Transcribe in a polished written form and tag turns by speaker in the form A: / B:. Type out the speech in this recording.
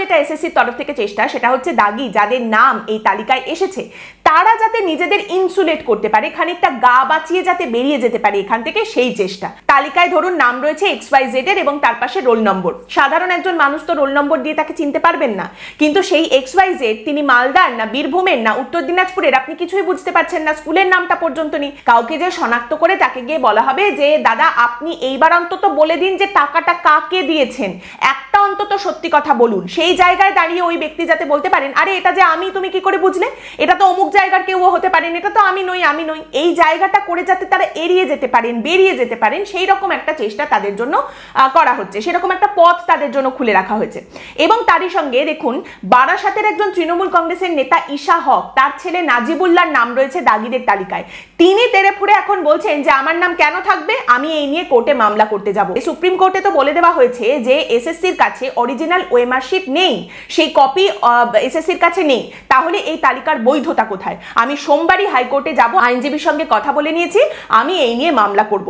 A: যেটা এসএসসির তরফ থেকে চেষ্টা, সেটা হচ্ছে দাগি যাদের নাম এই তালিকায় এসেছে তারা যাতে নিজেদের ইনসুলেট করতে পারে, খানিকটা গা বাঁচিয়ে যাতে বেরিয়ে যেতে পারে এখান থেকে, সেই চেষ্টা। তালিকায় ধরুন নাম রয়েছে XYZ এর এবং তার পাশে রোল নম্বর। সাধারণ একজন মানুষ তো রোল নম্বর দিয়ে তাকে চিনতে পারবেন না, কিন্তু সেই XYZ তিনি মালদার না বীরভূমের না উত্তর দিনাজপুরের আপনি কিছুই বুঝতে পারছেন না, স্কুলের নামটা পর্যন্ত নেই। কাউকে যে শনাক্ত করে তাকে গিয়ে বলা হবে যে দাদা আপনি এইবার অন্তত বলে দিন যে টাকাটা কাকে দিয়েছেন, একটা অন্তত সত্যি কথা বলুন। সেই জায়গায় দাঁড়িয়ে ওই ব্যক্তি যাতে বলতে পারেন আরে এটা যে আমি, তুমি কি করে বুঝলে, এটা তো অমুক জায়গার কেউ হতে পারেন, এটা তো আমি নই। এই জায়গাটা করে যাতে তারা এড়িয়ে যেতে পারেন, বেরিয়ে যেতে পারেন, সেই রকম একটা চেষ্টা তাদের জন্য করা হচ্ছে, সেরকম একটা পথ তাদের জন্য খুলে রাখা হয়েছে। এবং তারই সঙ্গে দেখুন বারাসাতের একজন তৃণমূল কংগ্রেসের নেতা ঈশা হক, তার ছেলে নাজিবুল্লাহর নাম রয়েছে দাগিদের তালিকায়। তিনি তেড়ে ফুড়ে এখন বলছেন যে আমার নাম কেন থাকবে, আমি এই নিয়ে কোর্টে মামলা করতে যাব। সুপ্রিম কোর্টে তো বলে দেওয়া হয়েছে যে এসএসসির কাছে অরিজিনাল ওএমআর শিট নেই, সেই কপি এসএসসির কাছে নেই, তাহলে এই তালিকার বৈধতা কোথায়? আমি সোমবারই হাইকোর্টে যাব, আইনজীবীর সঙ্গে কথা বলে নিয়েছি, আমি এই নিয়ে মামলা করব।